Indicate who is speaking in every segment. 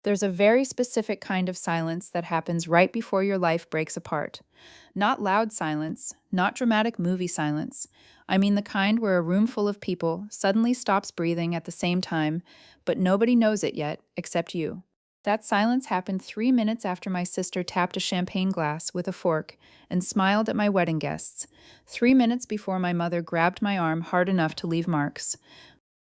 Speaker 1: There's a very specific kind of silence that happens right before your life breaks apart. Not loud silence, not dramatic movie silence. I mean the kind where a room full of people suddenly stops breathing at the same time, but nobody knows it yet except you. That silence happened 3 minutes after my sister tapped a champagne glass with a fork and smiled at my wedding guests. 3 minutes before my mother grabbed my arm hard enough to leave marks.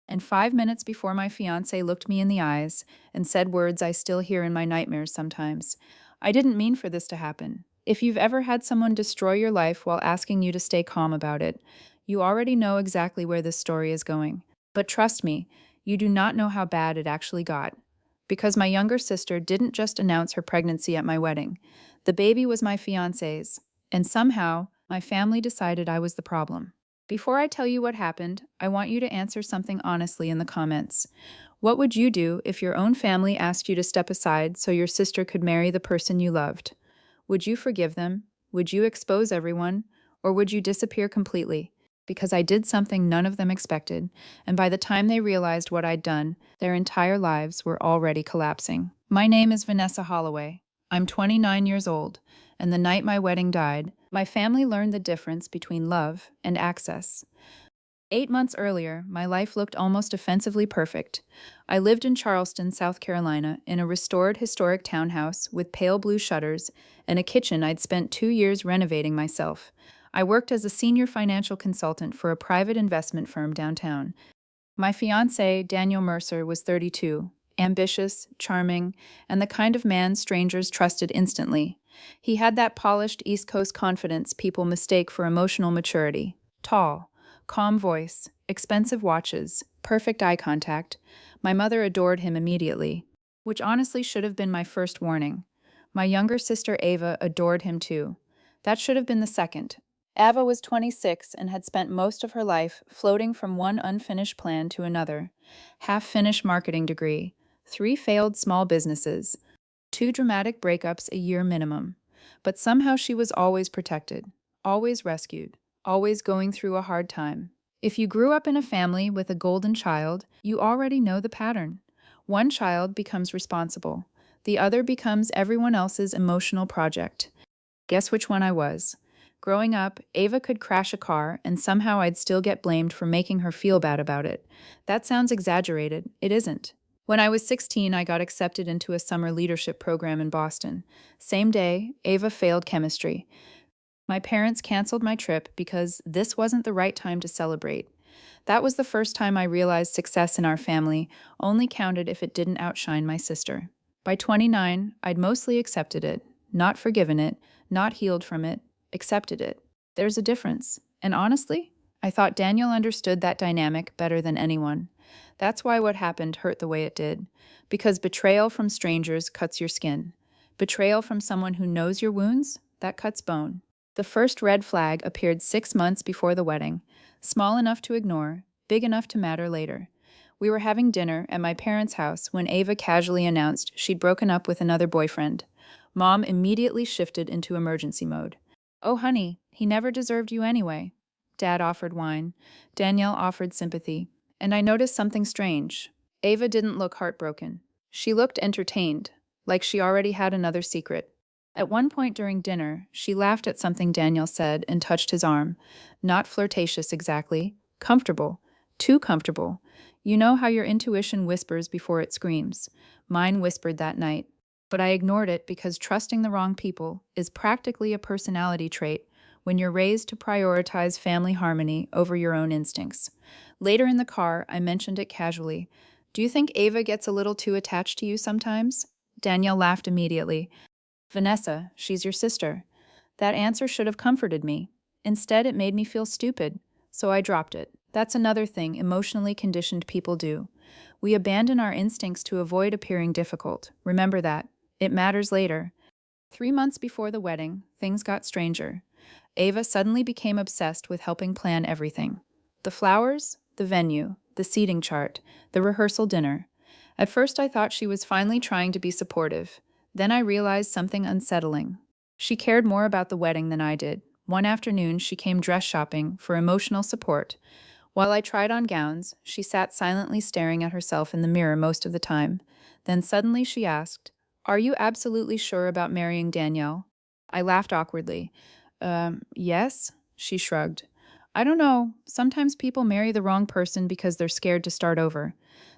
Speaker 1: And 5 minutes before my fiance looked me in the eyes and said words I still hear in my nightmares sometimes. I didn't mean for this to happen. If you've ever had someone destroy your life while asking you to stay calm about it, you already know exactly where this story is going. But trust me, you do not know how bad it actually got. Because my younger sister didn't just announce her pregnancy at my wedding. The baby was my fiance's, and somehow, my family decided I was the problem. Before I tell you what happened, I want you to answer something honestly in the comments. What would you do if your own family asked you to step aside so your sister could marry the person you loved? Would you forgive them? Would you expose everyone? Or would you disappear completely? Because I did something none of them expected, and by the time they realized what I'd done, their entire lives were already collapsing. My name is Vanessa Holloway. I'm 29 years old, and the night my wedding died, my family learned the difference between love and access. 8 months earlier, my life looked almost offensively perfect. I lived in Charleston, South Carolina, in a restored historic townhouse with pale blue shutters and a kitchen I'd spent 2 years renovating myself. I worked as a senior financial consultant for a private investment firm downtown. My fiance, Daniel Mercer, was 32, ambitious, charming, and the kind of man strangers trusted instantly. He had that polished East Coast confidence people mistake for emotional maturity. Tall, calm voice, expensive watches, perfect eye contact. My mother adored him immediately, which honestly should have been my first warning. My younger sister Ava adored him too. That should have been the second. Ava was 26 and had spent most of her life floating from one unfinished plan to another. Half-finished marketing degree, 3 failed small businesses, 2 dramatic breakups a year minimum. But somehow she was always protected, always rescued, always going through a hard time. If you grew up in a family with a golden child, you already know the pattern. One child becomes responsible. The other becomes everyone else's emotional project. Guess which one I was? Growing up, Ava could crash a car, and somehow I'd still get blamed for making her feel bad about it. That sounds exaggerated. It isn't. When I was 16, I got accepted into a summer leadership program in Boston. Same day, Ava failed chemistry. My parents canceled my trip because this wasn't the right time to celebrate. That was the first time I realized success in our family only counted if it didn't outshine my sister. By 29, I'd mostly accepted it, not forgiven it, not healed from it, accepted it. There's a difference. And honestly, I thought Daniel understood that dynamic better than anyone. That's why what happened hurt the way it did. Because betrayal from strangers cuts your skin. Betrayal from someone who knows your wounds, that cuts bone. The first red flag appeared 6 months before the wedding, small enough to ignore, big enough to matter later. We were having dinner at my parents' house when Ava casually announced she'd broken up with another boyfriend. Mom immediately shifted into emergency mode. Oh, honey, he never deserved you anyway. Dad offered wine. Danielle offered sympathy. And I noticed something strange. Ava didn't look heartbroken. She looked entertained, like she already had another secret. At one point during dinner, she laughed at something Daniel said and touched his arm. Not flirtatious exactly. Comfortable. Too comfortable. You know how your intuition whispers before it screams. Mine whispered that night. But I ignored it because trusting the wrong people is practically a personality trait when you're raised to prioritize family harmony over your own instincts. Later in the car, I mentioned it casually. Do you think Ava gets a little too attached to you sometimes? Danielle laughed immediately. Vanessa, she's your sister. That answer should have comforted me. Instead, it made me feel stupid, so I dropped it. That's another thing emotionally conditioned people do. We abandon our instincts to avoid appearing difficult. Remember that. It matters later. 3 months before the wedding, things got stranger. Ava suddenly became obsessed with helping plan everything. The flowers, the venue, the seating chart, the rehearsal dinner. At first I thought she was finally trying to be supportive. Then I realized something unsettling. She cared more about the wedding than I did. One afternoon, she came dress shopping for emotional support. While I tried on gowns, she sat silently staring at herself in the mirror most of the time. Then suddenly she asked, "Are you absolutely sure about marrying Danielle?" I laughed awkwardly. Yes, she shrugged. I don't know. Sometimes people marry the wrong person because they're scared to start over.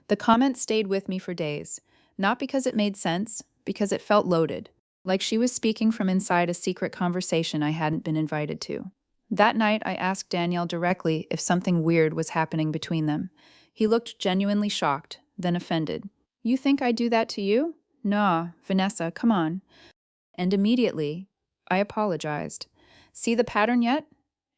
Speaker 1: The comment stayed with me for days, not because it made sense, because it felt loaded, like she was speaking from inside a secret conversation I hadn't been invited to. That night, I asked Danielle directly if something weird was happening between them. He looked genuinely shocked, then offended. You think I do that to you? Nah, Vanessa, come on. And immediately, I apologized. See the pattern yet?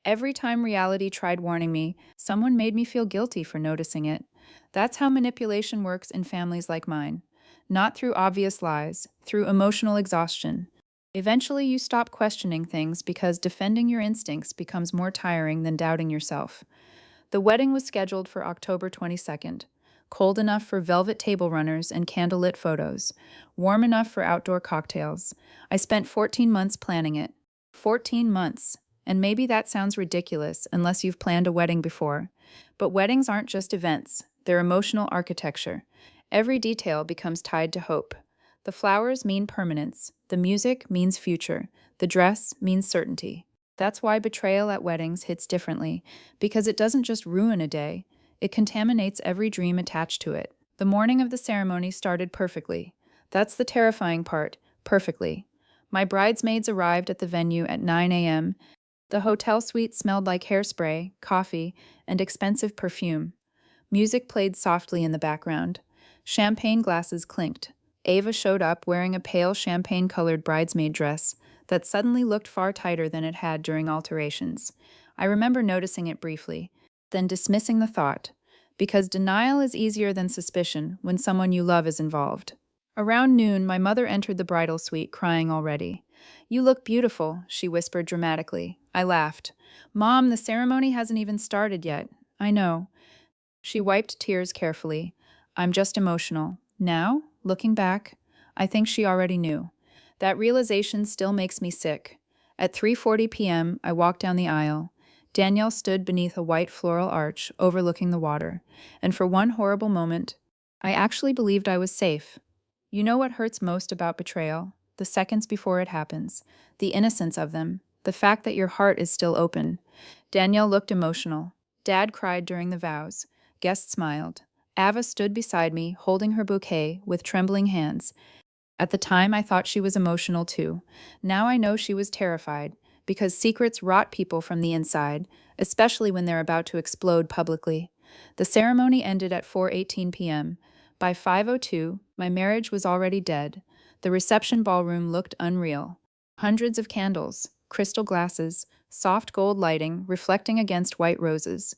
Speaker 1: Every time reality tried warning me, someone made me feel guilty for noticing it. That's how manipulation works in families like mine. Not through obvious lies, through emotional exhaustion. Eventually, you stop questioning things because defending your instincts becomes more tiring than doubting yourself. The wedding was scheduled for October 22nd, cold enough for velvet table runners and candlelit photos, warm enough for outdoor cocktails. I spent 14 months planning it. 14 months. And maybe that sounds ridiculous unless you've planned a wedding before. But weddings aren't just events, they're emotional architecture. Every detail becomes tied to hope. The flowers mean permanence, the music means future, the dress means certainty. That's why betrayal at weddings hits differently, because it doesn't just ruin a day, it contaminates every dream attached to it. The morning of the ceremony started perfectly. That's the terrifying part, perfectly. My bridesmaids arrived at the venue at 9 a.m. The hotel suite smelled like hairspray, coffee, and expensive perfume. Music played softly in the background. Champagne glasses clinked. Ava showed up wearing a pale champagne-colored bridesmaid dress that suddenly looked far tighter than it had during alterations. I remember noticing it briefly, then dismissing the thought, because denial is easier than suspicion when someone you love is involved. Around noon, my mother entered the bridal suite, crying already. You look beautiful, she whispered dramatically. I laughed. Mom, the ceremony hasn't even started yet. I know. She wiped tears carefully. I'm just emotional. Now, looking back, I think she already knew. That realization still makes me sick. At 3:40 p.m., I walked down the aisle. Danielle stood beneath a white floral arch overlooking the water, and for one horrible moment, I actually believed I was safe. You know what hurts most about betrayal? The seconds before it happens, the innocence of them, the fact that your heart is still open. Danielle looked emotional. Dad cried during the vows. Guests smiled. Ava stood beside me, holding her bouquet with trembling hands. At the time, I thought she was emotional too. Now I know she was terrified, because secrets rot people from the inside, especially when they're about to explode publicly. The ceremony ended at 4:18 p.m. By 5:02, my marriage was already dead. The reception ballroom looked unreal. Hundreds of candles, crystal glasses, soft gold lighting reflecting against white roses.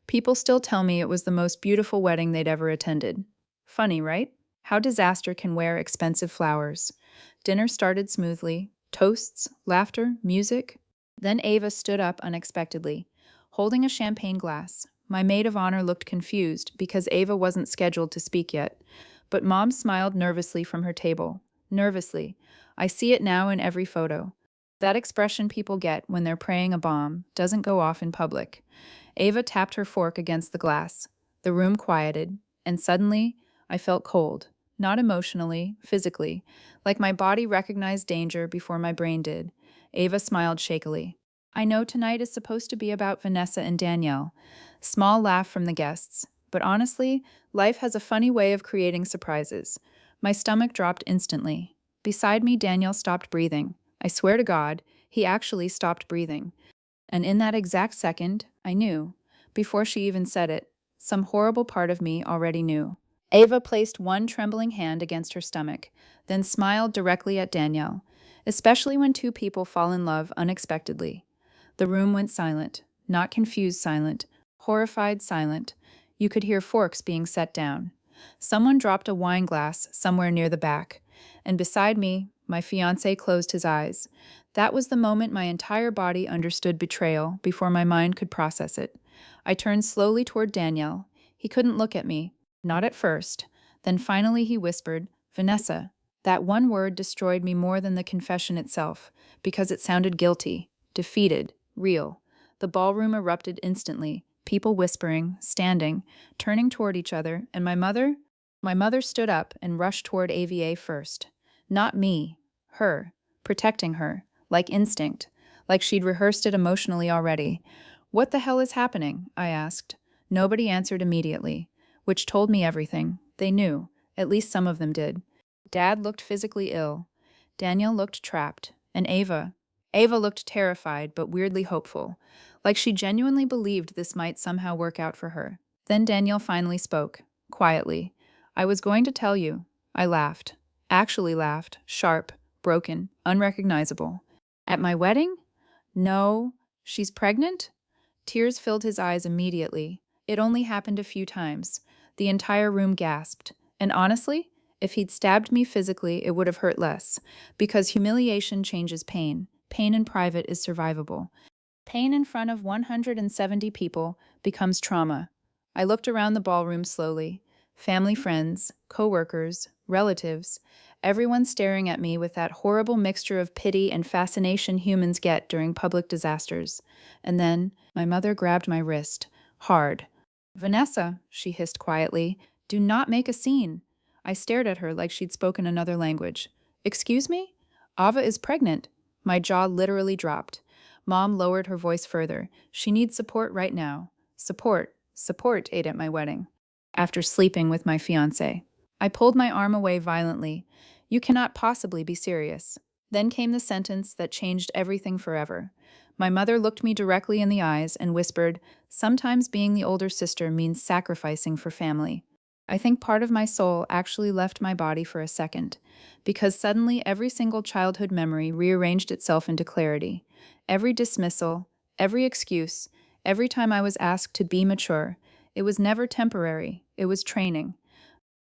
Speaker 1: People still tell me it was the most beautiful wedding they'd ever attended. Funny, right? How disaster can wear expensive flowers. Dinner started smoothly. Toasts, laughter, music. Then Ava stood up unexpectedly, holding a champagne glass. My maid of honor looked confused because Ava wasn't scheduled to speak yet. But Mom smiled nervously from her table. Nervously. I see it now in every photo. That expression people get when they're praying a bomb doesn't go off in public. Ava tapped her fork against the glass. The room quieted, and suddenly I felt cold. Not emotionally, physically, like my body recognized danger before my brain did. Ava smiled shakily. I know tonight is supposed to be about Vanessa and Danielle. Small laugh from the guests. But honestly, life has a funny way of creating surprises. My stomach dropped instantly. Beside me, Danielle stopped breathing. I swear to God, he actually stopped breathing. And in that exact second, I knew, before she even said it, some horrible part of me already knew. Ava placed one trembling hand against her stomach, then smiled directly at Danielle, especially when two people fall in love unexpectedly. The room went silent, not confused silent, horrified silent. You could hear forks being set down. Someone dropped a wine glass somewhere near the back, and beside me, my fiancé closed his eyes. That was the moment my entire body understood betrayal before my mind could process it. I turned slowly toward Danielle. He couldn't look at me, not at first. Then finally he whispered, Vanessa. That one word destroyed me more than the confession itself, because it sounded guilty, defeated, real. The ballroom erupted instantly. people whispering, standing, turning toward each other, and my mother? My mother stood up and rushed toward AVA first. Not me, her, protecting her, like instinct, like she'd rehearsed it emotionally already. What the hell is happening? I asked. Nobody answered immediately, which told me everything. They knew, at least some of them did. Dad looked physically ill. Daniel looked trapped, and Ava looked terrified but weirdly hopeful, like she genuinely believed this might somehow work out for her. Then Daniel finally spoke, quietly. I was going to tell you. I laughed. Actually laughed, sharp, broken, unrecognizable. At my wedding? No. She's pregnant? Tears filled his eyes immediately. It only happened a few times. The entire room gasped. And honestly, if he'd stabbed me physically, it would have hurt less. Because humiliation changes pain. Pain in private is survivable. Pain in front of 170 people becomes trauma. I looked around the ballroom slowly. Family friends, coworkers, relatives, everyone staring at me with that horrible mixture of pity and fascination humans get during public disasters. And then, my mother grabbed my wrist, hard. Vanessa, she hissed quietly, do not make a scene. I stared at her like she'd spoken another language. Excuse me? Ava is pregnant. My jaw literally dropped. Mom lowered her voice further. She needs support right now. Support ate at my wedding. After sleeping with my fiancé. I pulled my arm away violently. You cannot possibly be serious. Then came the sentence that changed everything forever. My mother looked me directly in the eyes and whispered, sometimes being the older sister means sacrificing for family. I think part of my soul actually left my body for a second, because suddenly every single childhood memory rearranged itself into clarity. Every dismissal, every excuse, every time I was asked to be mature, it was never temporary, it was training.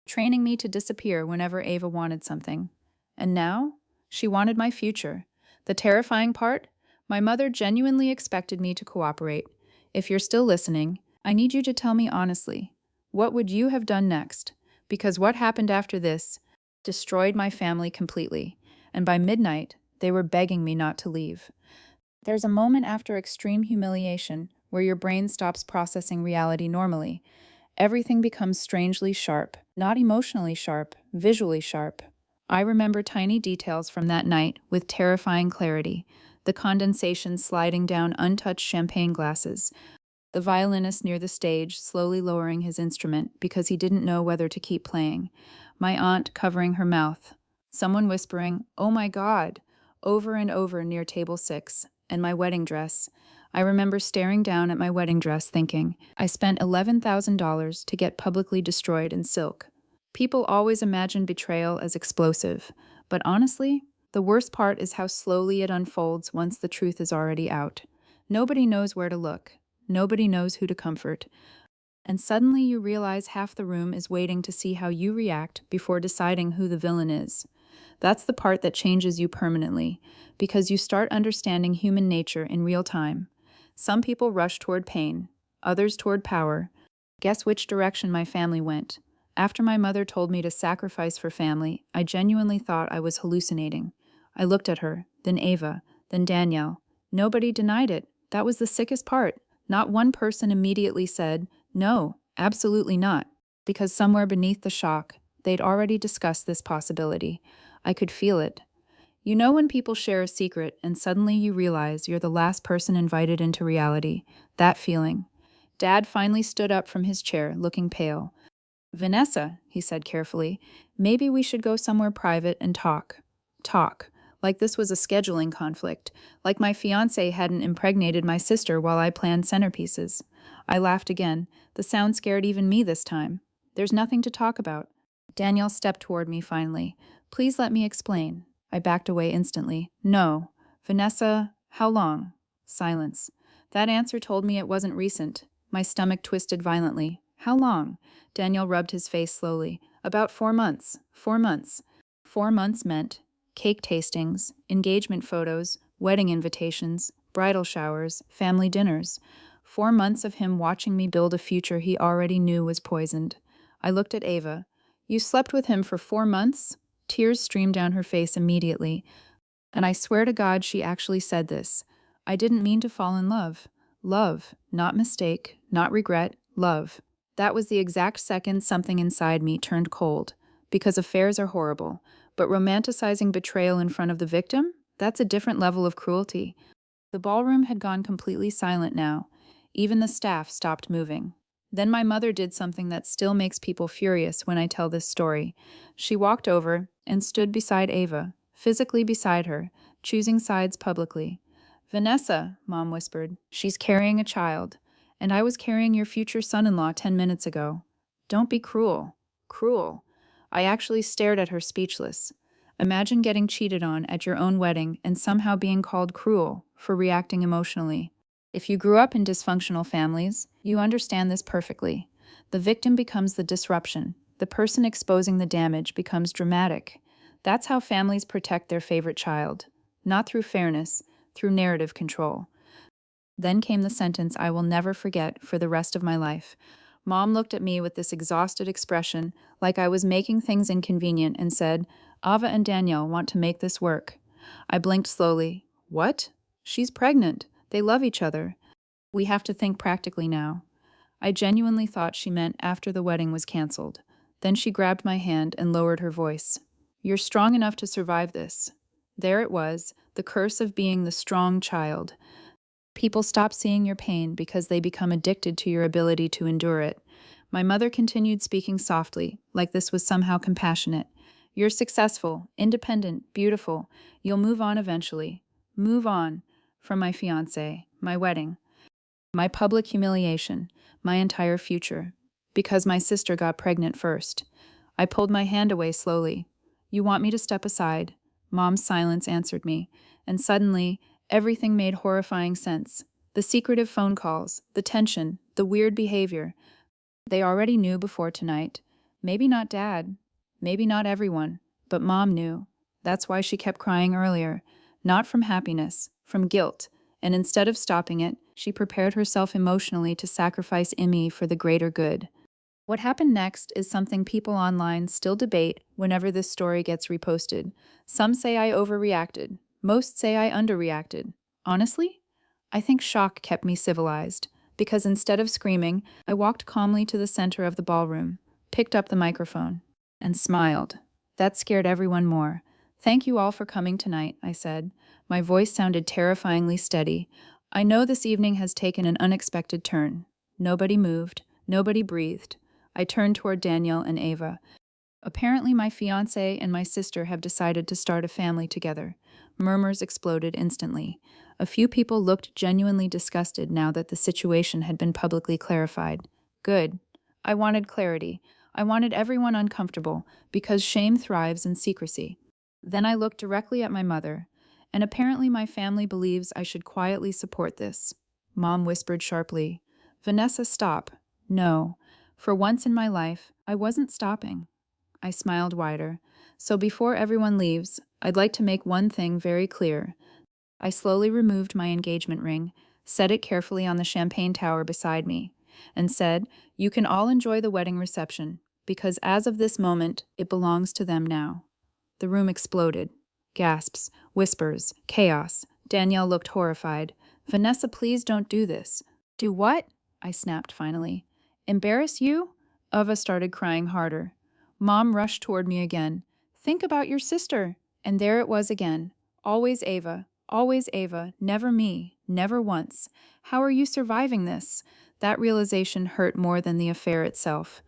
Speaker 1: Training me to disappear whenever Ava wanted something. And now, she wanted my future. The terrifying part? My mother genuinely expected me to cooperate. If you're still listening, I need you to tell me honestly, what would you have done next? Because what happened after this destroyed my family completely, and by midnight, they were begging me not to leave. There's a moment after extreme humiliation where your brain stops processing reality normally. Everything becomes strangely sharp, not emotionally sharp, visually sharp. I remember tiny details from that night with terrifying clarity. The condensation sliding down untouched champagne glasses, the violinist near the stage slowly lowering his instrument because he didn't know whether to keep playing, my aunt covering her mouth, someone whispering, "Oh my God," over and over near table 6, and my wedding dress. I remember staring down at my wedding dress thinking, I spent $11,000 to get publicly destroyed in silk. People always imagine betrayal as explosive, but honestly, the worst part is how slowly it unfolds once the truth is already out. Nobody knows where to look. Nobody knows who to comfort. And suddenly you realize half the room is waiting to see how you react before deciding who the villain is. That's the part that changes you permanently, because you start understanding human nature in real time. Some people rush toward pain, others toward power. Guess which direction my family went? After my mother told me to sacrifice for family, I genuinely thought I was hallucinating. I looked at her, then Ava, then Danielle. Nobody denied it. That was the sickest part. Not one person immediately said, no, absolutely not, because somewhere beneath the shock, they'd already discussed this possibility. I could feel it. You know when people share a secret and suddenly you realize you're the last person invited into reality? That feeling. Dad finally stood up from his chair, looking pale. Vanessa, he said carefully, maybe we should go somewhere private and talk. Talk. Like this was a scheduling conflict. Like my fiancé hadn't impregnated my sister while I planned centerpieces. I laughed again. The sound scared even me this time. There's nothing to talk about. Danielle stepped toward me finally. Please let me explain. I backed away instantly. No. Vanessa, how long? Silence. That answer told me it wasn't recent. My stomach twisted violently. How long? Daniel rubbed his face slowly. About 4 months. 4 months. 4 months meant cake tastings, engagement photos, wedding invitations, bridal showers, family dinners. 4 months of him watching me build a future he already knew was poisoned. I looked at Ava. You slept with him for 4 months? Tears streamed down her face immediately. And I swear to God she actually said this. I didn't mean to fall in love. Love, not mistake, not regret, love. That was the exact second something inside me turned cold. Because affairs are horrible, but romanticizing betrayal in front of the victim? That's a different level of cruelty. The ballroom had gone completely silent now. Even the staff stopped moving. Then my mother did something that still makes people furious when I tell this story. She walked over and stood beside Ava, physically beside her, choosing sides publicly. Vanessa, Mom whispered, she's carrying a child, and I was carrying your future son-in-law 10 minutes ago. Don't be cruel. Cruel. I actually stared at her speechless. Imagine getting cheated on at your own wedding and somehow being called cruel for reacting emotionally. If you grew up in dysfunctional families, you understand this perfectly. The victim becomes the disruption. The person exposing the damage becomes dramatic. That's how families protect their favorite child. Not through fairness, through narrative control. Then came the sentence I will never forget for the rest of my life. Mom looked at me with this exhausted expression, like I was making things inconvenient, and said, Ava and Danielle want to make this work. I blinked slowly. What? She's pregnant. They love each other. We have to think practically now. I genuinely thought she meant after the wedding was canceled. Then she grabbed my hand and lowered her voice. You're strong enough to survive this. There it was, the curse of being the strong child. People stop seeing your pain because they become addicted to your ability to endure it. My mother continued speaking softly, like this was somehow compassionate. You're successful, independent, beautiful. You'll move on eventually. Move on from my fiancé, my wedding, my public humiliation, my entire future. Because my sister got pregnant first. I pulled my hand away slowly. You want me to step aside? Mom's silence answered me, and suddenly, everything made horrifying sense. The secretive phone calls, the tension, the weird behavior. They already knew before tonight. Maybe not Dad, maybe not everyone, but Mom knew. That's why she kept crying earlier. Not from happiness, from guilt. And instead of stopping it, she prepared herself emotionally to sacrifice Imi for the greater good. What happened next is something people online still debate whenever this story gets reposted. Some say I overreacted. Most say I underreacted. Honestly, I think shock kept me civilized, because instead of screaming, I walked calmly to the center of the ballroom, picked up the microphone, and smiled. That scared everyone more. Thank you all for coming tonight, I said. My voice sounded terrifyingly steady. I know this evening has taken an unexpected turn. Nobody moved. Nobody breathed. I turned toward Danielle and Ava. Apparently, my fiancé and my sister have decided to start a family together. Murmurs exploded instantly. A few people looked genuinely disgusted now that the situation had been publicly clarified. Good. I wanted clarity. I wanted everyone uncomfortable, because shame thrives in secrecy. Then I looked directly at my mother, and apparently my family believes I should quietly support this. Mom whispered sharply, Vanessa, stop. No. For once in my life, I wasn't stopping. I smiled wider. So before everyone leaves, I'd like to make one thing very clear. I slowly removed my engagement ring, set it carefully on the champagne tower beside me, and said, You can all enjoy the wedding reception, because as of this moment, it belongs to them now. The room exploded. Gasps, whispers, chaos. Danielle looked horrified. Vanessa, please don't do this. Do what? I snapped finally. Embarrass you? Ava started crying harder. Mom rushed toward me again. Think about your sister. And there it was again. Always Ava, never me, never once. How are you surviving this? That realization hurt more than the affair itself.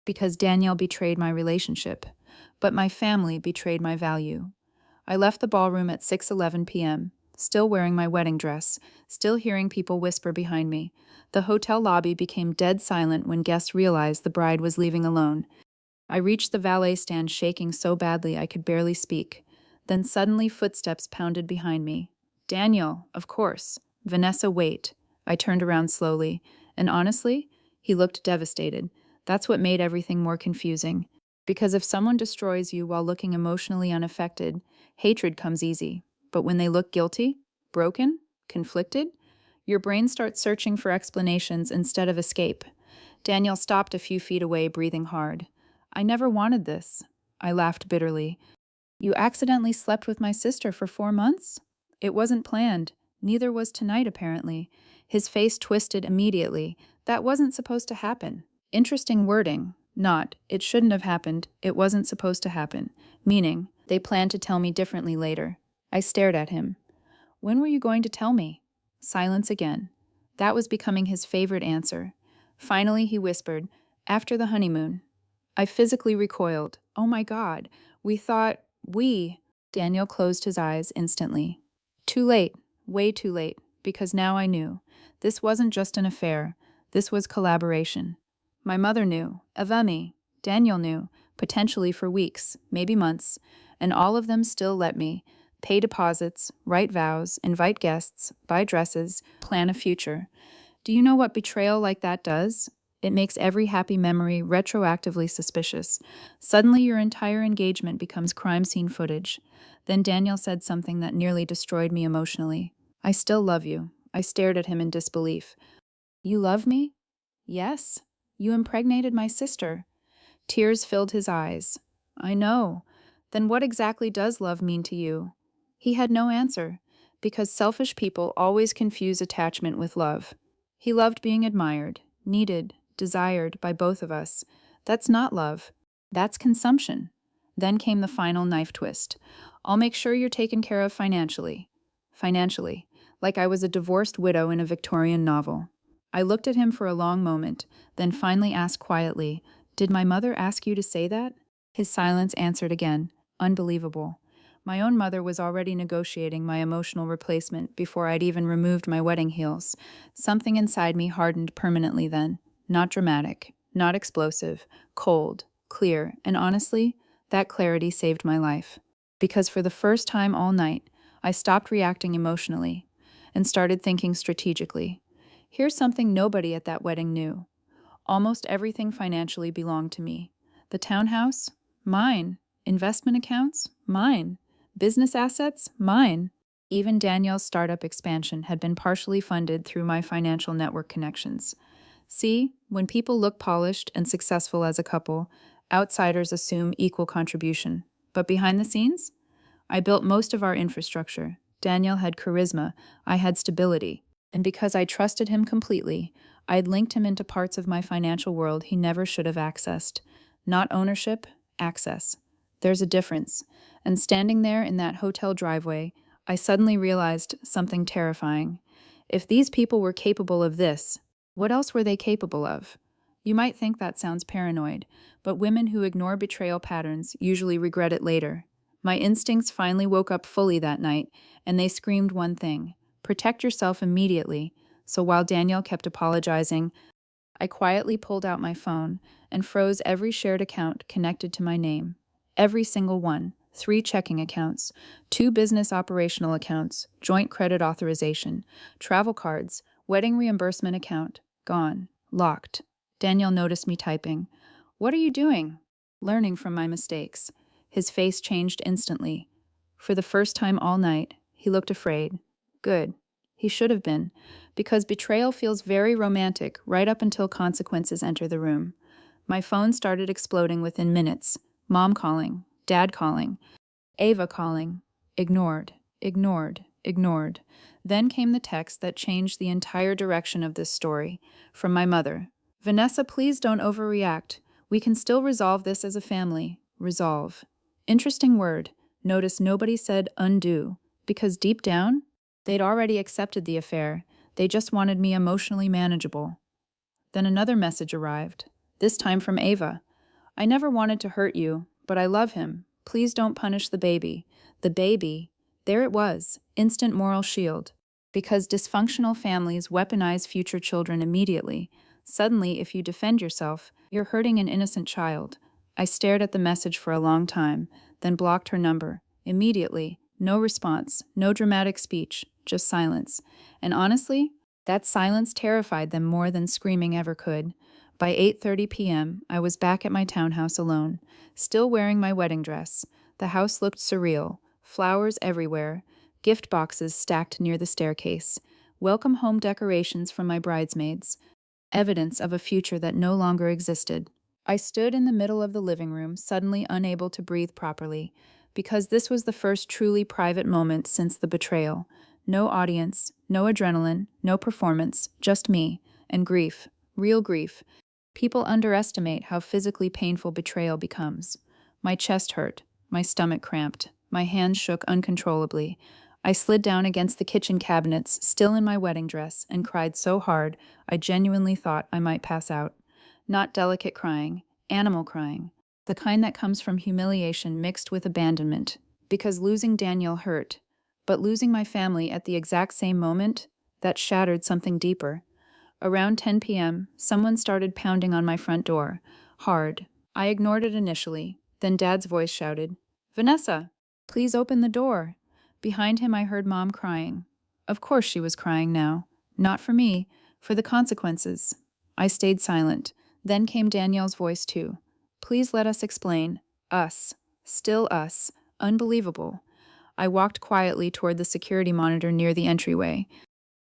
Speaker 1: Because Danielle betrayed my relationship. But my family betrayed my value. I left the ballroom at 6:11 p.m., still wearing my wedding dress, still hearing people whisper behind me. The hotel lobby became dead silent when guests realized the bride was leaving alone. I reached the valet stand shaking so badly I could barely speak. Then suddenly footsteps pounded behind me. Daniel, of course. Vanessa, wait. I turned around slowly, and honestly, he looked devastated. That's what made everything more confusing. Because if someone destroys you while looking emotionally unaffected, hatred comes easy. But when they look guilty, broken, conflicted, your brain starts searching for explanations instead of escape. Daniel stopped a few feet away, breathing hard. I never wanted this. I laughed bitterly. You accidentally slept with my sister for 4 months? It wasn't planned. Neither was tonight, apparently. His face twisted immediately. That wasn't supposed to happen. Interesting wording. Not, it shouldn't have happened, it wasn't supposed to happen. Meaning, they planned to tell me differently later. I stared at him. When were you going to tell me? Silence again. That was becoming his favorite answer. Finally, he whispered, after the honeymoon. I physically recoiled. Oh my God. We. Daniel closed his eyes instantly. Too late. Way too late. Because now I knew. This wasn't just an affair. This was collaboration. My mother knew. Avami. Daniel knew. Potentially for weeks, maybe months. And all of them still let me. Pay deposits, write vows, invite guests, buy dresses, plan a future. Do you know what betrayal like that does? It makes every happy memory retroactively suspicious. Suddenly, your entire engagement becomes crime scene footage. Then Daniel said something that nearly destroyed me emotionally. I still love you. I stared at him in disbelief. You love me? Yes. You impregnated my sister. Tears filled his eyes. I know. Then what exactly does love mean to you? He had no answer, because selfish people always confuse attachment with love. He loved being admired, needed, desired by both of us. That's not love. That's consumption. Then came the final knife twist. I'll make sure you're taken care of financially. Financially, like I was a divorced widow in a Victorian novel. I looked at him for a long moment, then finally asked quietly, did my mother ask you to say that? His silence answered again, unbelievable. My own mother was already negotiating my emotional replacement before I'd even removed my wedding heels. Something inside me hardened permanently then. Not dramatic, not explosive, cold, clear, and honestly, that clarity saved my life. Because for the first time all night, I stopped reacting emotionally and started thinking strategically. Here's something nobody at that wedding knew. Almost everything financially belonged to me. The townhouse? Mine. Investment accounts? Mine. Business assets? Mine. Even Danielle's startup expansion had been partially funded through my financial network connections. See, when people look polished and successful as a couple, outsiders assume equal contribution. But behind the scenes? I built most of our infrastructure. Daniel had charisma, I had stability. And because I trusted him completely, I'd linked him into parts of my financial world he never should have accessed. Not ownership, access. There's a difference. And standing there in that hotel driveway, I suddenly realized something terrifying. If these people were capable of this, what else were they capable of? You might think that sounds paranoid, but women who ignore betrayal patterns usually regret it later. My instincts finally woke up fully that night, and they screamed one thing: protect yourself immediately. So while Danielle kept apologizing, I quietly pulled out my phone and froze every shared account connected to my name. Every single one. 3 checking accounts, 2 business operational accounts, joint credit authorization, travel cards, wedding reimbursement account. Gone. Locked. Daniel noticed me typing. What are you doing? Learning from my mistakes. His face changed instantly. For the first time all night, he looked afraid. Good. He should have been, because betrayal feels very romantic right up until consequences enter the room. My phone started exploding within minutes. Mom calling, Dad calling, Ava calling. Ignored, ignored, ignored. Then came the text that changed the entire direction of this story, from my mother. Vanessa, please don't overreact. We can still resolve this as a family. Resolve. Interesting word. Notice nobody said undo, because deep down, they'd already accepted the affair. They just wanted me emotionally manageable. Then another message arrived, this time from Ava. I never wanted to hurt you, but I love him. Please don't punish the baby. The baby. There it was, instant moral shield. Because dysfunctional families weaponize future children immediately. Suddenly, if you defend yourself, you're hurting an innocent child. I stared at the message for a long time, then blocked her number. Immediately, no response, no dramatic speech, just silence. And honestly, that silence terrified them more than screaming ever could. By 8:30 p.m., I was back at my townhouse alone, still wearing my wedding dress. The house looked surreal, flowers everywhere, gift boxes stacked near the staircase, welcome home decorations from my bridesmaids, evidence of a future that no longer existed. I stood in the middle of the living room, suddenly unable to breathe properly, because this was the first truly private moment since the betrayal. No audience, no adrenaline, no performance, just me. And grief. Real grief. People underestimate how physically painful betrayal becomes. My chest hurt, my stomach cramped, my hands shook uncontrollably. I slid down against the kitchen cabinets, still in my wedding dress, and cried so hard I genuinely thought I might pass out. Not delicate crying, animal crying, the kind that comes from humiliation mixed with abandonment. Because losing Daniel hurt, but losing my family at the exact same moment, that shattered something deeper. Around 10 p.m., someone started pounding on my front door. Hard. I ignored it initially. Then Dad's voice shouted, "Vanessa, please open the door." Behind him, I heard Mom crying. Of course she was crying now. Not for me, for the consequences. I stayed silent. Then came Danielle's voice too. "Please let us explain. Us. Still us. Unbelievable." I walked quietly toward the security monitor near the entryway,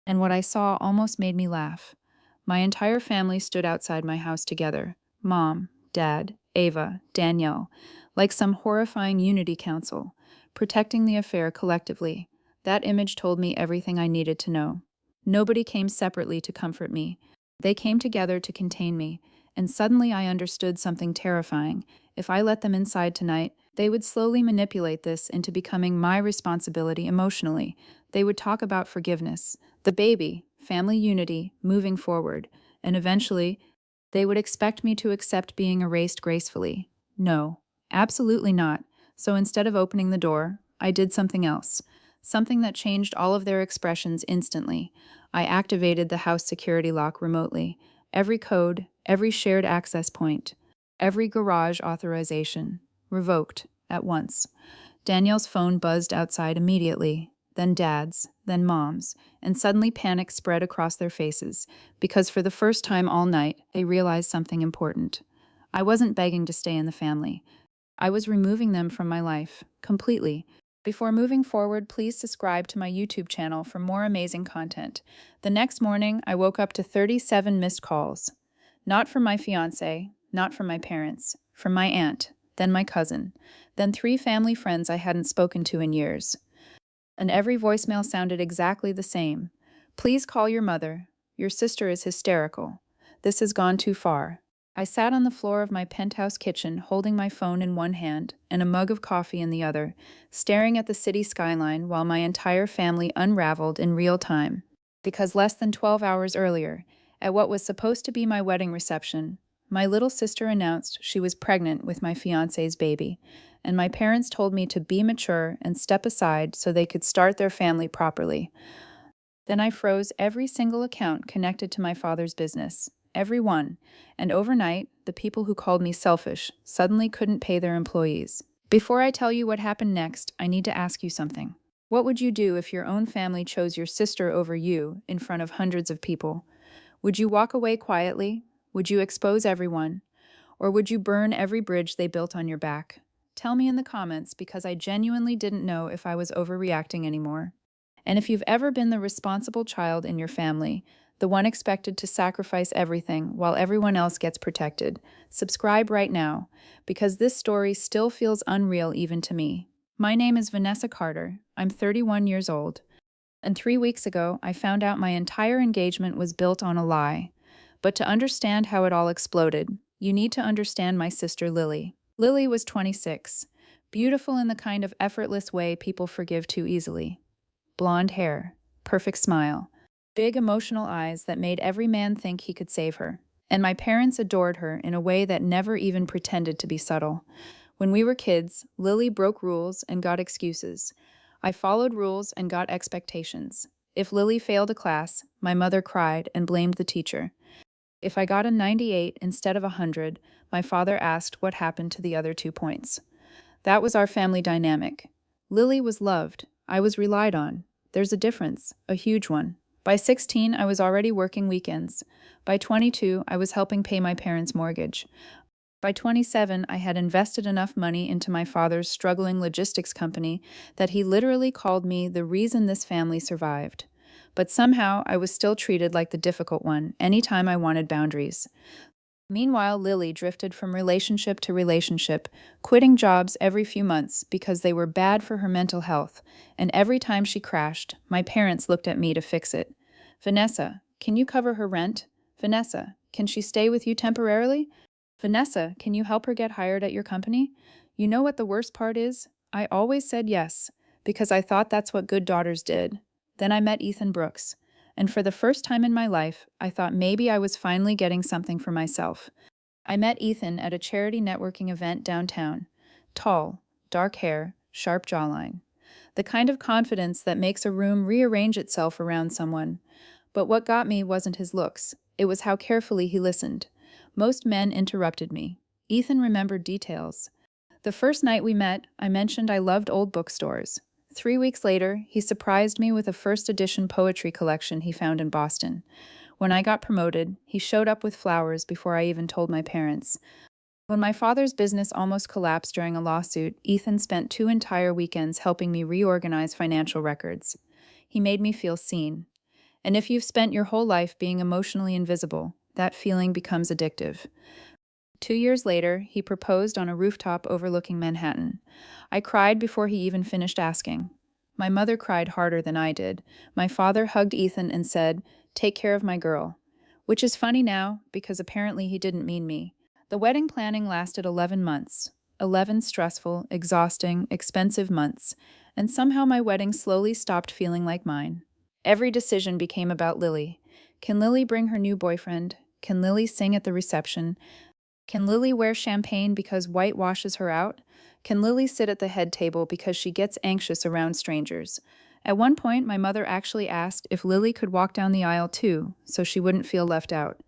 Speaker 1: and what I saw almost made me laugh. My entire family stood outside my house together. Mom, Dad, Ava, Danielle, like some horrifying unity council, protecting the affair collectively. That image told me everything I needed to know. Nobody came separately to comfort me. They came together to contain me, and suddenly I understood something terrifying. If I let them inside tonight, they would slowly manipulate this into becoming my responsibility emotionally. They would talk about forgiveness, the baby, family unity, moving forward, and eventually, they would expect me to accept being erased gracefully. No, absolutely not. So instead of opening the door, I did something else. Something that changed all of their expressions instantly. I activated the house security lock remotely. Every code, every shared access point, every garage authorization. Revoked, at once. Danielle's phone buzzed outside immediately, then Dad's, then Mom's, and suddenly panic spread across their faces, because for the first time all night, they realized something important. I wasn't begging to stay in the family. I was removing them from my life, completely. Before moving forward, please subscribe to my YouTube channel for more amazing content. The next morning, I woke up to 37 missed calls. Not from my fiancé, not from my parents, from my aunt, then my cousin, then 3 family friends I hadn't spoken to in years. And every voicemail sounded exactly the same. "Please call your mother. Your sister is hysterical. This has gone too far." I sat on the floor of my penthouse kitchen, holding my phone in one hand and a mug of coffee in the other, staring at the city skyline while my entire family unraveled in real time. Because less than 12 hours earlier, at what was supposed to be my wedding reception, my little sister announced she was pregnant with my fiancé's baby, and my parents told me to be mature and step aside so they could start their family properly. Then I froze every single account connected to my father's business, every one, and overnight, the people who called me selfish suddenly couldn't pay their employees. Before I tell you what happened next, I need to ask you something. What would you do if your own family chose your sister over you in front of hundreds of people? Would you walk away quietly? Would you expose everyone? Or would you burn every bridge they built on your back? Tell me in the comments because I genuinely didn't know if I was overreacting anymore. And if you've ever been the responsible child in your family, the one expected to sacrifice everything while everyone else gets protected, subscribe right now, because this story still feels unreal even to me. My name is Vanessa Carter. I'm 31 years old. And 3 weeks ago, I found out my entire engagement was built on a lie. But to understand how it all exploded, you need to understand my sister Lily. Lily was 26, beautiful in the kind of effortless way people forgive too easily. Blonde hair, perfect smile, big emotional eyes that made every man think he could save her. And my parents adored her in a way that never even pretended to be subtle. When we were kids, Lily broke rules and got excuses. I followed rules and got expectations. If Lily failed a class, my mother cried and blamed the teacher. If I got a 98 instead of 100, my father asked what happened to the other 2 points. That was our family dynamic. Lily was loved. I was relied on. There's a difference, a huge one. By 16, I was already working weekends. By 22, I was helping pay my parents' mortgage. By 27, I had invested enough money into my father's struggling logistics company that he literally called me the reason this family survived. But somehow, I was still treated like the difficult one anytime I wanted boundaries. Meanwhile, Lily drifted from relationship to relationship, quitting jobs every few months because they were bad for her mental health, and every time she crashed, my parents looked at me to fix it. Vanessa, can you cover her rent? Vanessa, can she stay with you temporarily? Vanessa, can you help her get hired at your company? You know what the worst part is? I always said yes, because I thought that's what good daughters did. Then I met Ethan Brooks, and for the first time in my life, I thought maybe I was finally getting something for myself. I met Ethan at a charity networking event downtown. Tall, dark hair, sharp jawline. The kind of confidence that makes a room rearrange itself around someone. But what got me wasn't his looks, it was how carefully he listened. Most men interrupted me. Ethan remembered details. The first night we met, I mentioned I loved old bookstores. 3 weeks later, he surprised me with a first edition poetry collection he found in Boston. When I got promoted, he showed up with flowers before I even told my parents. When my father's business almost collapsed during a lawsuit, Ethan spent 2 entire weekends helping me reorganize financial records. He made me feel seen. And if you've spent your whole life being emotionally invisible, that feeling becomes addictive. 2 years later, he proposed on a rooftop overlooking Manhattan. I cried before he even finished asking. My mother cried harder than I did. My father hugged Ethan and said, "Take care of my girl." Which is funny now, because apparently he didn't mean me. The wedding planning lasted 11 months. 11 stressful, exhausting, expensive months. And somehow my wedding slowly stopped feeling like mine. Every decision became about Lily. Can Lily bring her new boyfriend? Can Lily sing at the reception? Can Lily wear champagne because white washes her out? Can Lily sit at the head table because she gets anxious around strangers? At one point, my mother actually asked if Lily could walk down the aisle too, so she wouldn't feel left out.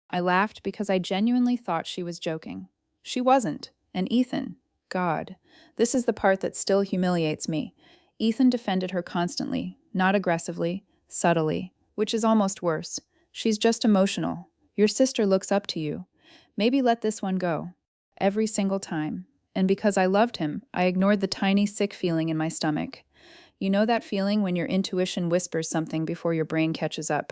Speaker 1: I laughed because I genuinely thought she was joking. She wasn't. And Ethan, God, this is the part that still humiliates me. Ethan defended her constantly, not aggressively, subtly, which is almost worse. She's just emotional. Your sister looks up to you. Maybe let this one go. Every single time. And because I loved him, I ignored the tiny sick feeling in my stomach. You know that feeling when your intuition whispers something before your brain catches up?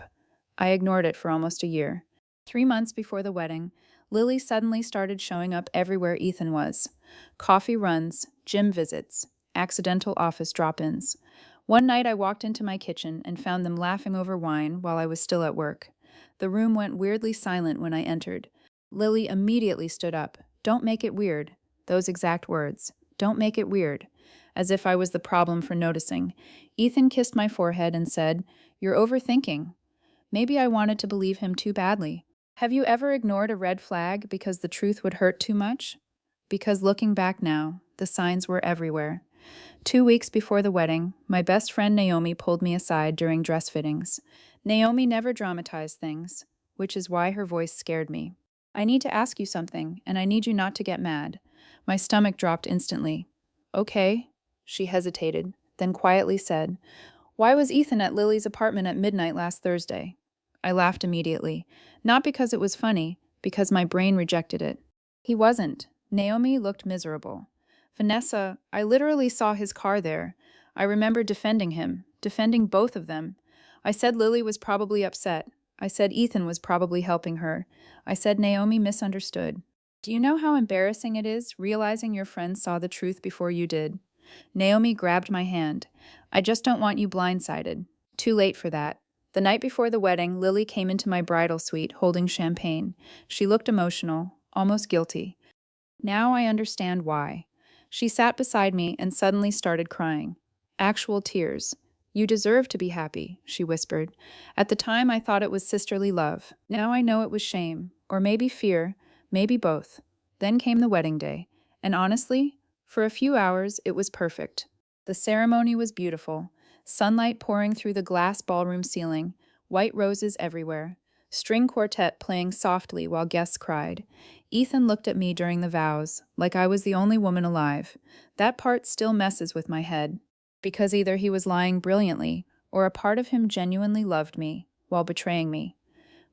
Speaker 1: I ignored it for almost a year. 3 months before the wedding, Lily suddenly started showing up everywhere Ethan was. Coffee runs, gym visits, accidental office drop-ins. One night I walked into my kitchen and found them laughing over wine while I was still at work. The room went weirdly silent when I entered. Lily immediately stood up. "Don't make it weird." Those exact words. "Don't make it weird." As if I was the problem for noticing. Ethan kissed my forehead and said, "You're overthinking." Maybe I wanted to believe him too badly. Have you ever ignored a red flag because the truth would hurt too much? Because looking back now, the signs were everywhere. 2 weeks before the wedding, my best friend Naomi pulled me aside during dress fittings. Naomi never dramatized things, which is why her voice scared me. "I need to ask you something, and I need you not to get mad." My stomach dropped instantly. "Okay." She hesitated, then quietly said, "Why was Ethan at Lily's apartment at midnight last Thursday?" I laughed immediately, not because it was funny, because my brain rejected it. "He wasn't." Naomi looked miserable. "Vanessa, I literally saw his car there. I remember defending him, defending both of them. I said Lily was probably upset. I said Ethan was probably helping her. I said Naomi misunderstood. Do you know how embarrassing it is, realizing your friends saw the truth before you did?" Naomi grabbed my hand. "I just don't want you blindsided." Too late for that. The night before the wedding, Lily came into my bridal suite holding champagne. She looked emotional, almost guilty. Now I understand why. She sat beside me and suddenly started crying. Actual tears. "You deserve to be happy," she whispered. At the time, I thought it was sisterly love. Now I know it was shame, or maybe fear, maybe both. Then came the wedding day. And honestly, for a few hours, it was perfect. The ceremony was beautiful. Sunlight pouring through the glass ballroom ceiling, white roses everywhere, string quartet playing softly while guests cried. Ethan looked at me during the vows, like I was the only woman alive. That part still messes with my head, because either he was lying brilliantly, or a part of him genuinely loved me, while betraying me.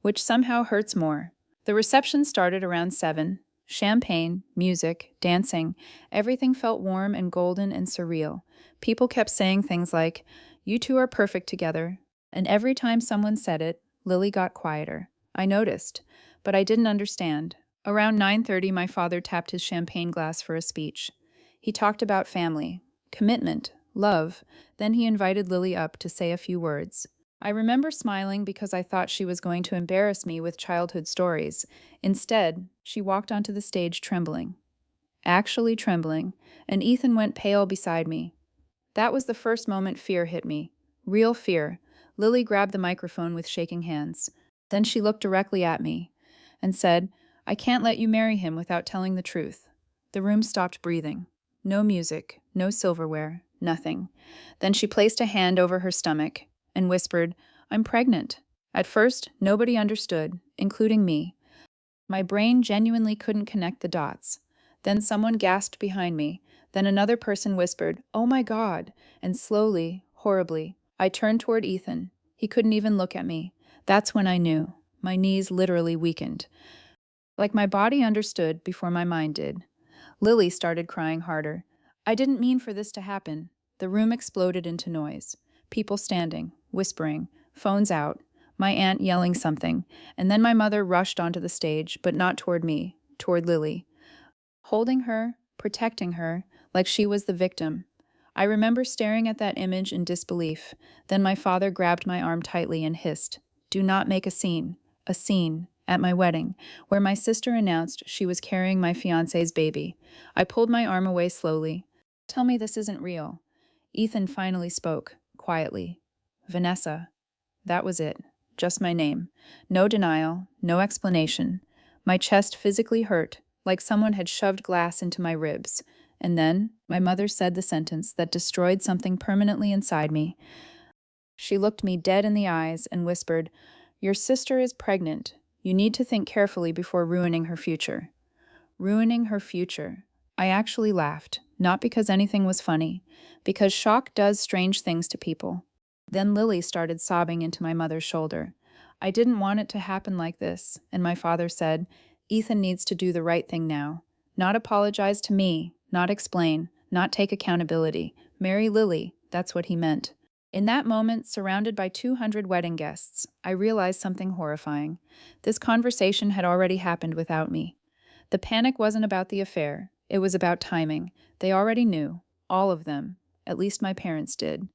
Speaker 1: Which somehow hurts more. The reception started around 7. Champagne, music, dancing, everything felt warm and golden and surreal. People kept saying things like, "You two are perfect together." And every time someone said it, Lily got quieter. I noticed. but I didn't understand. Around 9:30, my father tapped his champagne glass for a speech. He talked about family, commitment, love. Then he invited Lily up to say a few words. I remember smiling because I thought she was going to embarrass me with childhood stories. Instead, she walked onto the stage trembling, actually trembling, and Ethan went pale beside me. That was the first moment fear hit me. Real fear. Lily grabbed the microphone with shaking hands. Then she looked directly at me and said, "I can't let you marry him without telling the truth." The room stopped breathing. No music, no silverware, nothing. Then she placed a hand over her stomach and whispered, "I'm pregnant." At first, nobody understood, including me. My brain genuinely couldn't connect the dots. Then someone gasped behind me. Then another person whispered, "Oh my God!" And slowly, horribly, I turned toward Ethan. He couldn't even look at me. That's when I knew. My knees literally weakened. Like my body understood before my mind did. Lily started crying harder. I didn't mean for this to happen. The room exploded into noise. People standing, whispering, phones out, my aunt yelling something, and then my mother rushed onto the stage, but not toward me, toward Lily, holding her, protecting her, like she was the victim. I remember staring at that image in disbelief. Then my father grabbed my arm tightly and hissed, "Do not make a scene, at my wedding, where my sister announced she was carrying my fiance's baby." I pulled my arm away slowly. "Tell me this isn't real." Ethan finally spoke, quietly. "Vanessa." That was it. Just my name. No denial, no explanation. My chest physically hurt, like someone had shoved glass into my ribs. And then, my mother said the sentence that destroyed something permanently inside me. She looked me dead in the eyes and whispered, "Your sister is pregnant. You need to think carefully before ruining her future." Ruining her future. I actually laughed, not because anything was funny, because shock does strange things to people. Then Lily started sobbing into my mother's shoulder. I didn't want it to happen like this, and my father said, "Ethan needs to do the right thing now. Not apologize to me, not explain, not take accountability. Marry Lily." That's what he meant. In that moment, surrounded by 200 wedding guests, I realized something horrifying. This conversation had already happened without me. The panic wasn't about the affair, it was about timing. They already knew, all of them, at least my parents did.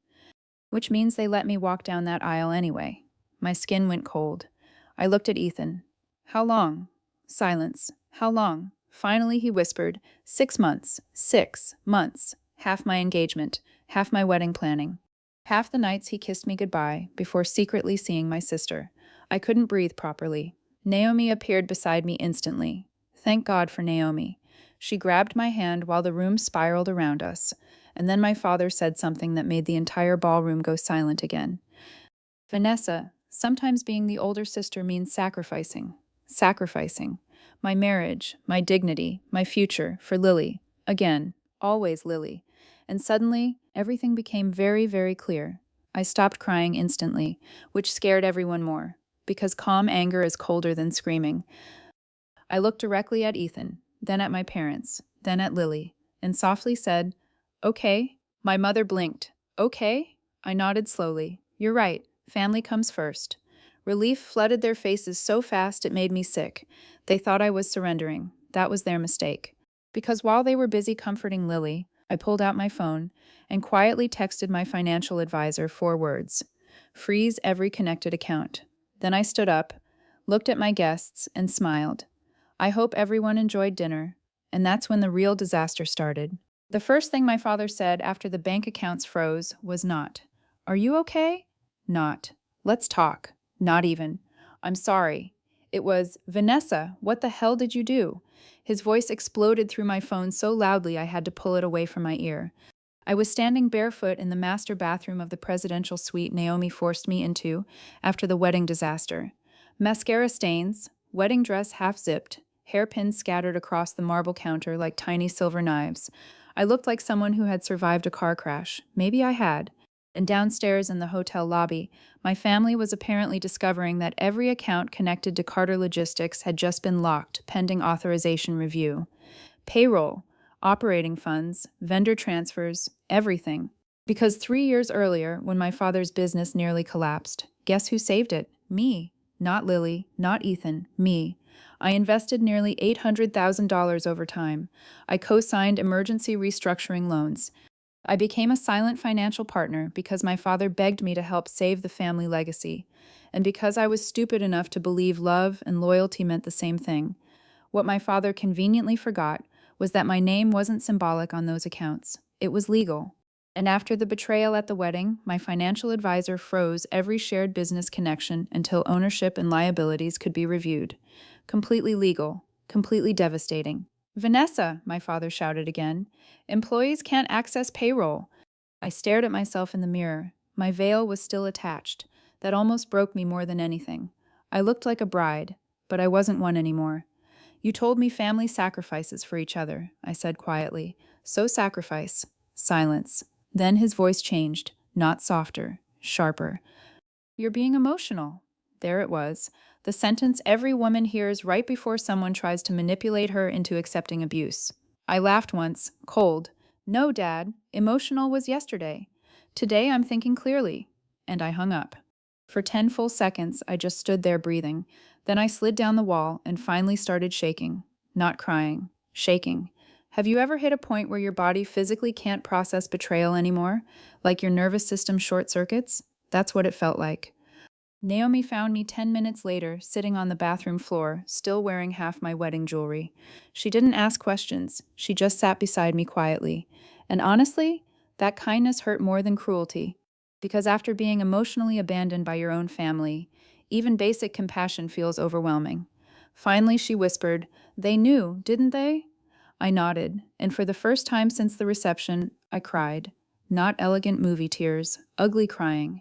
Speaker 1: Which means they let me walk down that aisle anyway. My skin went cold. I looked at Ethan. "How long?" Silence. "How long?" Finally, he whispered, 6 months. 6 months. Half my engagement, half my wedding planning. Half the nights he kissed me goodbye before secretly seeing my sister. I couldn't breathe properly. Naomi appeared beside me instantly. Thank God for Naomi. She grabbed my hand while the room spiraled around us, and then my father said something that made the entire ballroom go silent again. "Vanessa, sometimes being the older sister means sacrificing. Sacrificing. My marriage, my dignity, my future, for Lily. Again, always Lily." And suddenly, everything became very, very clear. I stopped crying instantly, which scared everyone more, because calm anger is colder than screaming. I looked directly at Ethan, then at my parents, then at Lily, and softly said, "Okay." My mother blinked. "Okay?" I nodded slowly. "You're right. Family comes first." Relief flooded their faces so fast it made me sick. They thought I was surrendering. That was their mistake. Because while they were busy comforting Lily, I pulled out my phone and quietly texted my financial advisor 4 words: "Freeze every connected account." Then I stood up, looked at my guests, and smiled. "I hope everyone enjoyed dinner." And that's when the real disaster started. The first thing my father said after the bank accounts froze was not, "Are you okay?" Not, "Let's talk." Not even, "I'm sorry." It was, "Vanessa, what the hell did you do?" His voice exploded through my phone so loudly I had to pull it away from my ear. I was standing barefoot in the master bathroom of the presidential suite Naomi forced me into after the wedding disaster. Mascara stains, wedding dress half-zipped, hairpins scattered across the marble counter like tiny silver knives. I looked like someone who had survived a car crash. Maybe I had. And downstairs in the hotel lobby, my family was apparently discovering that every account connected to Carter Logistics had just been locked, pending authorization review. Payroll, operating funds, vendor transfers, everything. Because 3 years earlier, when my father's business nearly collapsed, guess who saved it? Me. Not Lily, not Ethan, me. I invested nearly $800,000 over time. I co signed emergency restructuring loans. I became a silent financial partner because my father begged me to help save the family legacy, and because I was stupid enough to believe love and loyalty meant the same thing. What my father conveniently forgot was that my name wasn't symbolic on those accounts. It was legal. And after the betrayal at the wedding, my financial advisor froze every shared business connection until ownership and liabilities could be reviewed. Completely legal, completely devastating. Vanessa, my father shouted again. Employees can't access payroll. I stared at myself in the mirror. My veil was still attached. That almost broke me more than anything. I looked like a bride, but I wasn't one anymore. You told me family sacrifices for each other, I said quietly. So sacrifice. Silence. Then his voice changed, not softer, sharper. You're being emotional. There it was. The sentence every woman hears right before someone tries to manipulate her into accepting abuse. I laughed once, cold. No, Dad, emotional was yesterday. Today I'm thinking clearly. And I hung up. For 10 full seconds, I just stood there breathing. Then I slid down the wall and finally started shaking. Not crying, shaking. Have you ever hit a point where your body physically can't process betrayal anymore? Like your nervous system short circuits? That's what it felt like. Naomi found me 10 minutes later, sitting on the bathroom floor, still wearing half my wedding jewelry. She didn't ask questions, she just sat beside me quietly. And honestly, that kindness hurt more than cruelty. Because after being emotionally abandoned by your own family, even basic compassion feels overwhelming. Finally, she whispered, "They knew, didn't they?" I nodded, and for the first time since the reception, I cried. Not elegant movie tears, ugly crying.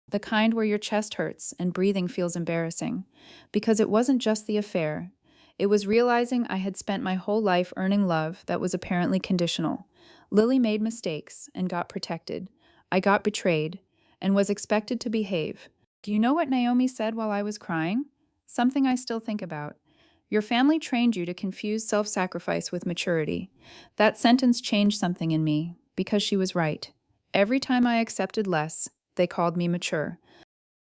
Speaker 1: The kind where your chest hurts and breathing feels embarrassing. Because it wasn't just the affair. It was realizing I had spent my whole life earning love that was apparently conditional. Lily made mistakes and got protected. I got betrayed and was expected to behave. Do you know what Naomi said while I was crying? Something I still think about. Your family trained you to confuse self-sacrifice with maturity. That sentence changed something in me because she was right. Every time I accepted less, they called me mature.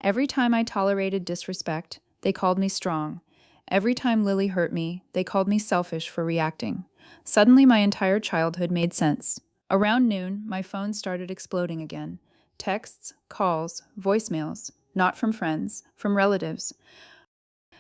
Speaker 1: Every time I tolerated disrespect, they called me strong. Every time Lily hurt me, they called me selfish for reacting. Suddenly, my entire childhood made sense. Around noon, my phone started exploding again. Texts, calls, voicemails, not from friends, from relatives.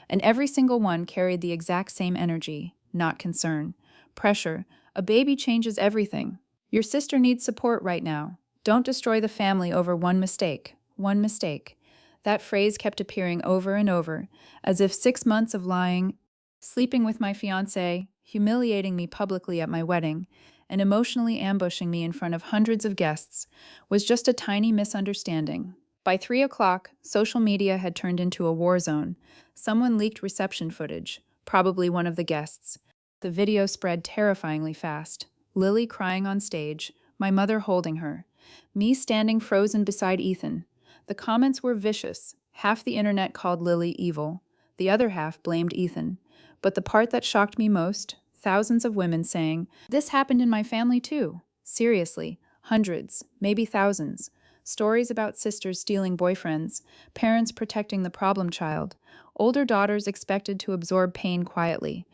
Speaker 1: And every single one carried the exact same energy, not concern. Pressure. A baby changes everything. Your sister needs support right now. Don't destroy the family over one mistake. One mistake. That phrase kept appearing over and over, as if 6 months of lying, sleeping with my fiancé, humiliating me publicly at my wedding, and emotionally ambushing me in front of hundreds of guests was just a tiny misunderstanding. By 3 o'clock, social media had turned into a war zone. Someone leaked reception footage, probably one of the guests. The video spread terrifyingly fast. Lily crying on stage, my mother holding her, me standing frozen beside Ethan. The comments were vicious. Half the internet called Lily evil. The other half blamed Ethan. But the part that shocked me most, thousands of women saying, "This happened in my family too." Seriously, hundreds, maybe thousands. Stories about sisters stealing boyfriends, parents protecting the problem child, older daughters expected to absorb pain quietly.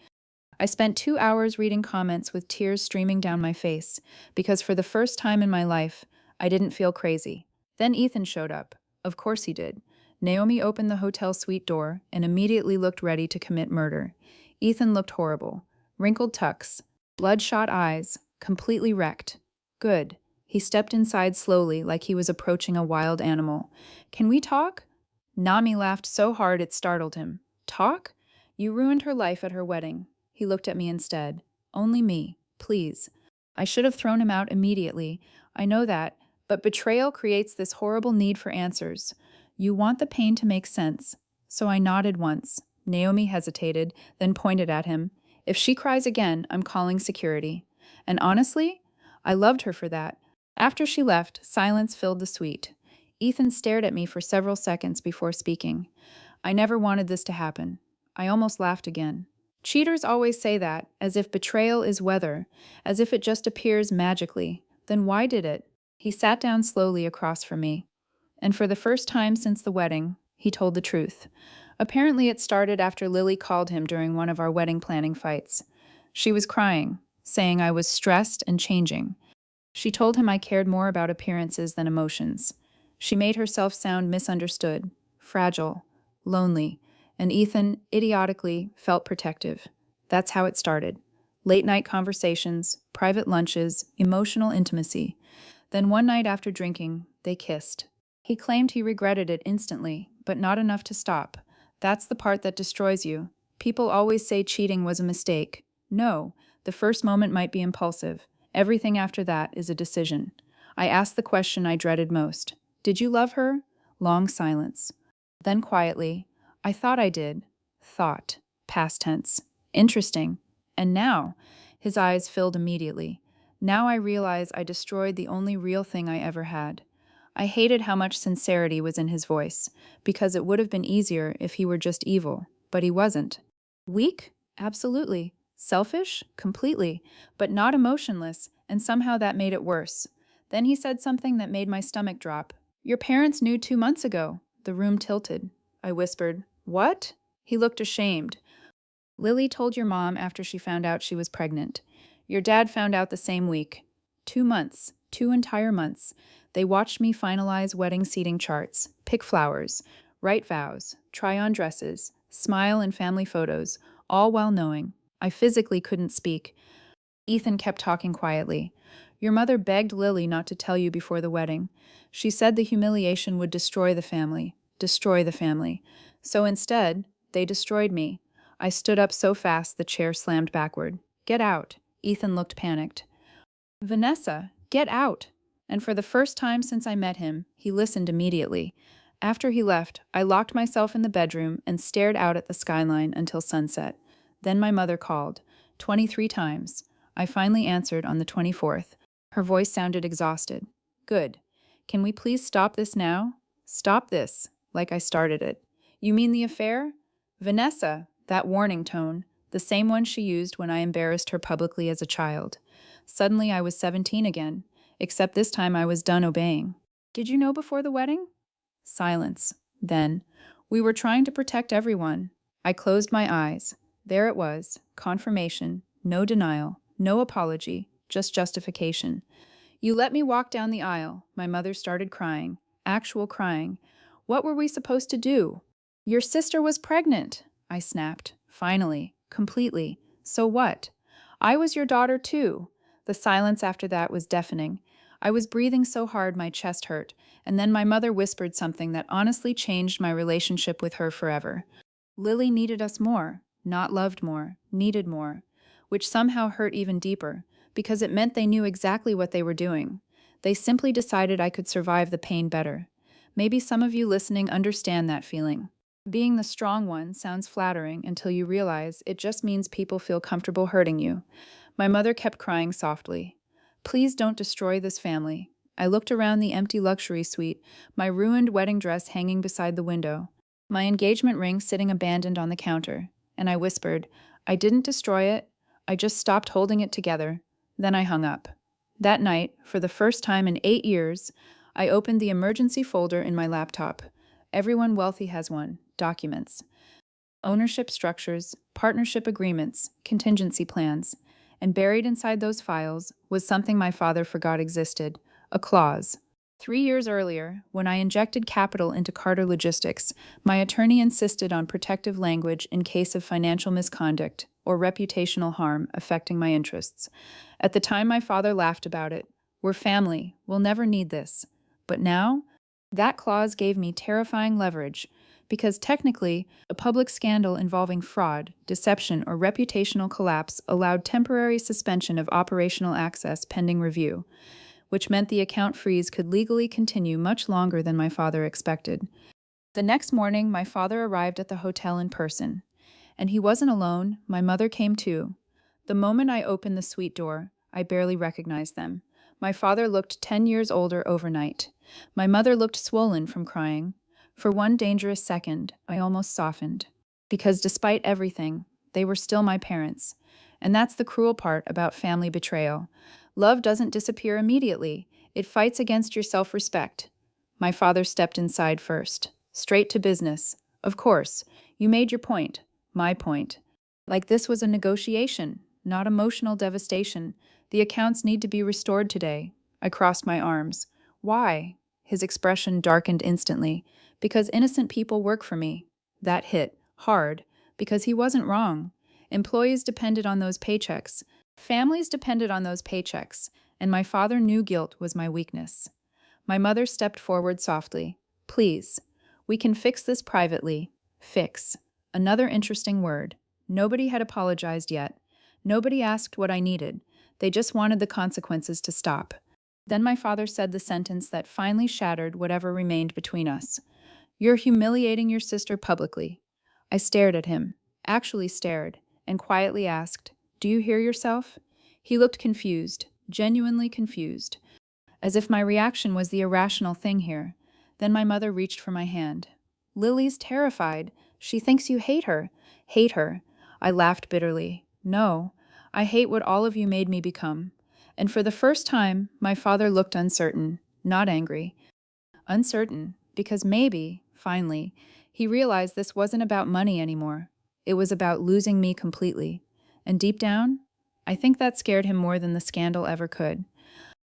Speaker 1: I spent 2 hours reading comments with tears streaming down my face, because for the first time in my life, I didn't feel crazy. Then Ethan showed up. Of course he did. Naomi opened the hotel suite door and immediately looked ready to commit murder. Ethan looked horrible. Wrinkled tucks, bloodshot eyes, completely wrecked. Good. He stepped inside slowly like he was approaching a wild animal. "Can we talk?" Nami laughed so hard it startled him. "Talk? You ruined her life at her wedding." He looked at me instead. "Only me, please." I should have thrown him out immediately. I know that, but betrayal creates this horrible need for answers. You want the pain to make sense. So I nodded once. Naomi hesitated, then pointed at him. "If she cries again, I'm calling security." And honestly, I loved her for that. After she left, silence filled the suite. Ethan stared at me for several seconds before speaking. "I never wanted this to happen." I almost laughed again. Cheaters always say that, as if betrayal is weather, as if it just appears magically. Then why did it? He sat down slowly across from me. And for the first time since the wedding, he told the truth. Apparently, it started after Lily called him during one of our wedding planning fights. She was crying, saying I was stressed and changing. She told him I cared more about appearances than emotions. She made herself sound misunderstood, fragile, lonely, and Ethan, idiotically, felt protective. That's how it started. Late night conversations, private lunches, emotional intimacy. Then one night after drinking, they kissed. He claimed he regretted it instantly, but not enough to stop. That's the part that destroys you. People always say cheating was a mistake. No, the first moment might be impulsive. Everything after that is a decision. I asked the question I dreaded most. Did you love her? Long silence. Then quietly, I thought I did. Thought. Past tense. Interesting. And now? His eyes filled immediately. Now I realize I destroyed the only real thing I ever had. I hated how much sincerity was in his voice, because it would have been easier if he were just evil, but he wasn't. Weak? Absolutely. Selfish? Completely. But not emotionless, and somehow that made it worse. Then he said something that made my stomach drop. Your parents knew 2 months ago. The room tilted. I whispered, What? He looked ashamed. Lily told your mom after she found out she was pregnant. Your dad found out the same week. 2 months. 2 entire months. They watched me finalize wedding seating charts, pick flowers, write vows, try on dresses, smile in family photos, all while knowing. I physically couldn't speak. Ethan kept talking quietly. Your mother begged Lily not to tell you before the wedding. She said the humiliation would destroy the family. Destroy the family. So instead, they destroyed me. I stood up so fast the chair slammed backward. Get out. Ethan looked panicked. Vanessa, get out. And for the first time since I met him, he listened immediately. After he left, I locked myself in the bedroom and stared out at the skyline until sunset. Then my mother called. 23 times. I finally answered on the 24th. Her voice sounded exhausted. Good. Can we please stop this now? Stop this, like I started it. You mean the affair? Vanessa, that warning tone, the same one she used when I embarrassed her publicly as a child. Suddenly I was 17 again, except this time I was done obeying. Did you know before the wedding? Silence. Then, we were trying to protect everyone. I closed my eyes. There it was, confirmation, no denial, no apology, just justification. You let me walk down the aisle. My mother started crying. Actual crying. What were we supposed to do? Your sister was pregnant, I snapped. Finally. Completely. So what? I was your daughter too. The silence after that was deafening. I was breathing so hard my chest hurt, and then my mother whispered something that honestly changed my relationship with her forever. Lily needed us more, not loved more, needed more, which somehow hurt even deeper, because it meant they knew exactly what they were doing. They simply decided I could survive the pain better. Maybe some of you listening understand that feeling. Being the strong one sounds flattering until you realize it just means people feel comfortable hurting you. My mother kept crying softly. Please don't destroy this family. I looked around the empty luxury suite, my ruined wedding dress hanging beside the window, my engagement ring sitting abandoned on the counter, and I whispered, I didn't destroy it. I just stopped holding it together. Then I hung up. That night, for the first time in 8 years, I opened the emergency folder in my laptop. Everyone wealthy has one. Documents. Ownership structures, partnership agreements, contingency plans. And buried inside those files was something my father forgot existed, a clause. 3 years earlier, when I injected capital into Carter Logistics, my attorney insisted on protective language in case of financial misconduct or reputational harm affecting my interests. At the time, my father laughed about it. We're family. We'll never need this. But now, that clause gave me terrifying leverage, because technically, a public scandal involving fraud, deception, or reputational collapse allowed temporary suspension of operational access pending review, which meant the account freeze could legally continue much longer than my father expected. The next morning, my father arrived at the hotel in person. And he wasn't alone, my mother came too. The moment I opened the suite door, I barely recognized them. My father looked 10 years older overnight. My mother looked swollen from crying. For one dangerous second, I almost softened. Because despite everything, they were still my parents. And that's the cruel part about family betrayal. Love doesn't disappear immediately. It fights against your self-respect. My father stepped inside first. Straight to business. Of course, you made your point, my point. Like this was a negotiation, not emotional devastation. The accounts need to be restored today. I crossed my arms. Why? His expression darkened instantly. Because innocent people work for me. That hit hard, because he wasn't wrong. Employees depended on those paychecks. Families depended on those paychecks, and my father knew guilt was my weakness. My mother stepped forward softly. Please, we can fix this privately. Fix. Another interesting word. Nobody had apologized yet. Nobody asked what I needed. They just wanted the consequences to stop. Then my father said the sentence that finally shattered whatever remained between us. You're humiliating your sister publicly. I stared at him, actually stared, and quietly asked, Do you hear yourself? He looked confused, genuinely confused, as if my reaction was the irrational thing here. Then my mother reached for my hand. Lily's terrified. She thinks you hate her. Hate her. I laughed bitterly. No, I hate what all of you made me become. And for the first time, my father looked uncertain, not angry. Uncertain, because maybe, finally, he realized this wasn't about money anymore. It was about losing me completely. And deep down, I think that scared him more than the scandal ever could.